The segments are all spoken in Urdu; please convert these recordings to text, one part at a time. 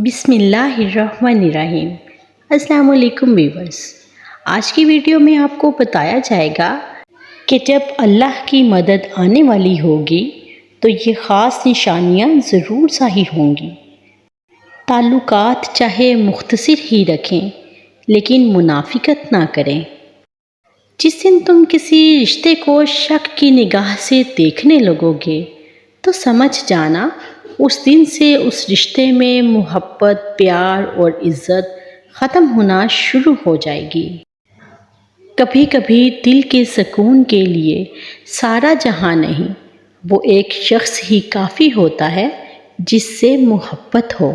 بسم اللہ الرحمن الرحیم۔ السلام علیکم ویورز، آج کی ویڈیو میں آپ کو بتایا جائے گا کہ جب اللہ کی مدد آنے والی ہوگی تو یہ خاص نشانیاں ضرور ظاہر ہوں گی۔ تعلقات چاہے مختصر ہی رکھیں لیکن منافقت نہ کریں۔ جس دن تم کسی رشتے کو شک کی نگاہ سے دیکھنے لگو گے تو سمجھ جانا اس دن سے اس رشتے میں محبت، پیار اور عزت ختم ہونا شروع ہو جائے گی۔ کبھی کبھی دل کے سکون کے لیے سارا جہاں نہیں، وہ ایک شخص ہی کافی ہوتا ہے جس سے محبت ہو۔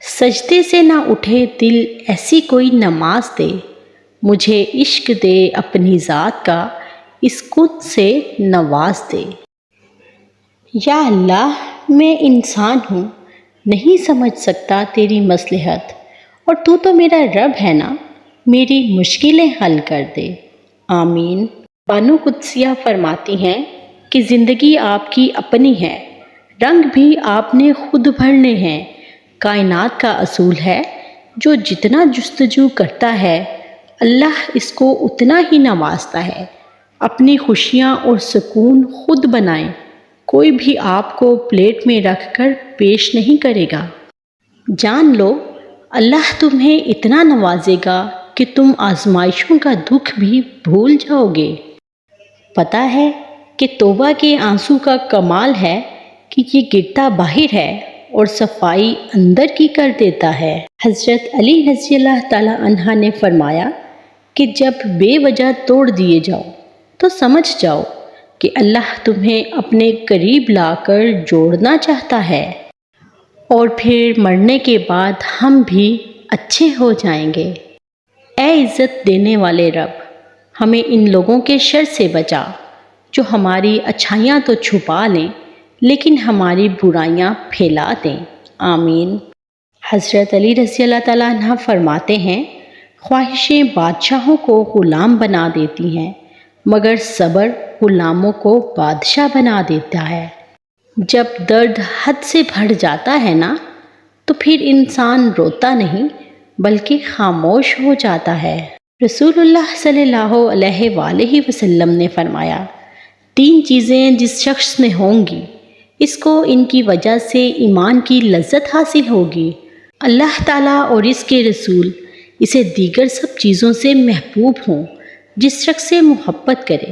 سجدے سے نہ اٹھے دل ایسی کوئی نماز دے، مجھے عشق دے اپنی ذات کا، اس خود سے نواز دے۔ یا اللہ، میں انسان ہوں، نہیں سمجھ سکتا تیری مصلحت، اور تو میرا رب ہے نا، میری مشکلیں حل کر دے، آمین۔ بانو قدسیہ فرماتی ہیں کہ زندگی آپ کی اپنی ہے، رنگ بھی آپ نے خود بھرنے ہیں۔ کائنات کا اصول ہے جو جتنا جستجو کرتا ہے اللہ اس کو اتنا ہی نوازتا ہے۔ اپنی خوشیاں اور سکون خود بنائیں، کوئی بھی آپ کو پلیٹ میں رکھ کر پیش نہیں کرے گا۔ جان لو اللہ تمہیں اتنا نوازے گا کہ تم آزمائشوں کا دکھ بھی بھول جاؤ گے۔ پتہ ہے کہ توبہ کے آنسو کا کمال ہے کہ یہ گرتا باہر ہے اور صفائی اندر کی کر دیتا ہے۔ حضرت علی رضی اللہ تعالیٰ عنہ نے فرمایا کہ جب بے وجہ توڑ دیے جاؤ تو سمجھ جاؤ کہ اللہ تمہیں اپنے قریب لا کر جوڑنا چاہتا ہے، اور پھر مرنے کے بعد ہم بھی اچھے ہو جائیں گے۔ اے عزت دینے والے رب، ہمیں ان لوگوں کے شر سے بچا جو ہماری اچھائیاں تو چھپا لیں لیکن ہماری برائیاں پھیلا دیں، آمین۔ حضرت علی رضی اللہ تعالیٰ عنہ فرماتے ہیں، خواہشیں بادشاہوں کو غلام بنا دیتی ہیں مگر صبر غلاموں کو بادشاہ بنا دیتا ہے۔ جب درد حد سے بڑھ جاتا ہے نا تو پھر انسان روتا نہیں بلکہ خاموش ہو جاتا ہے۔ رسول اللہ صلی اللہ علیہ وآلہ وسلم نے فرمایا، 3 چیزیں جس شخص میں ہوں گی اس کو ان کی وجہ سے ایمان کی لذت حاصل ہوگی، اللہ تعالیٰ اور اس کے رسول اسے دیگر سب چیزوں سے محبوب ہوں۔ جس شخص سے محبت کرے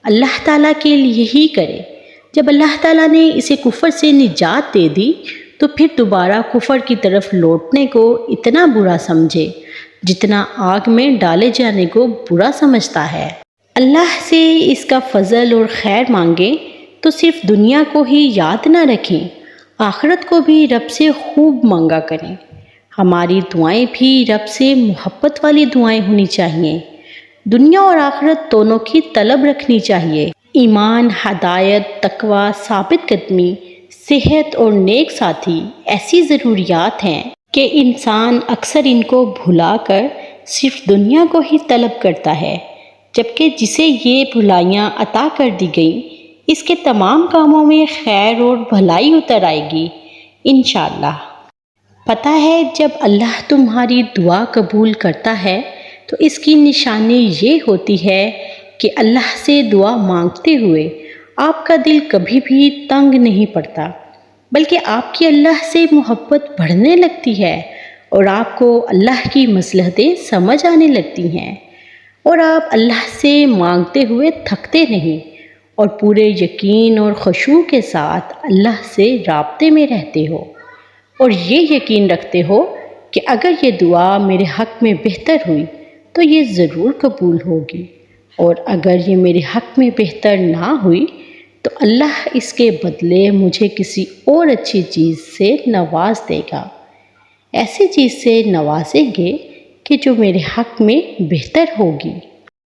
اللہ تعالیٰ کے لیے ہی کرے، جب اللہ تعالیٰ نے اسے کفر سے نجات دے دی تو پھر دوبارہ کفر کی طرف لوٹنے کو اتنا برا سمجھے جتنا آگ میں ڈالے جانے کو برا سمجھتا ہے۔ اللہ سے اس کا فضل اور خیر مانگیں تو صرف دنیا کو ہی یاد نہ رکھیں، آخرت کو بھی رب سے خوب مانگا کریں۔ ہماری دعائیں بھی رب سے محبت والی دعائیں ہونی چاہیے، دنیا اور آخرت دونوں کی طلب رکھنی چاہیے۔ ایمان، ہدایت، تقوی، ثابت قدمی، صحت اور نیک ساتھی ایسی ضروریات ہیں کہ انسان اکثر ان کو بھلا کر صرف دنیا کو ہی طلب کرتا ہے، جبکہ جسے یہ بھلائیاں عطا کر دی گئیں اس کے تمام کاموں میں خیر اور بھلائی اتر آئے گی انشاءاللہ۔ پتہ ہے جب اللہ تمہاری دعا قبول کرتا ہے تو اس کی نشانی یہ ہوتی ہے کہ اللہ سے دعا مانگتے ہوئے آپ کا دل کبھی بھی تنگ نہیں پڑتا، بلکہ آپ کی اللہ سے محبت بڑھنے لگتی ہے اور آپ کو اللہ کی مصلحتیں سمجھ آنے لگتی ہیں، اور آپ اللہ سے مانگتے ہوئے تھکتے نہیں اور پورے یقین اور خشوع کے ساتھ اللہ سے رابطے میں رہتے ہو، اور یہ یقین رکھتے ہو کہ اگر یہ دعا میرے حق میں بہتر ہوئی تو یہ ضرور قبول ہوگی، اور اگر یہ میرے حق میں بہتر نہ ہوئی تو اللہ اس کے بدلے مجھے کسی اور اچھی چیز سے نواز دے گا، ایسی چیز سے نوازیں گے کہ جو میرے حق میں بہتر ہوگی۔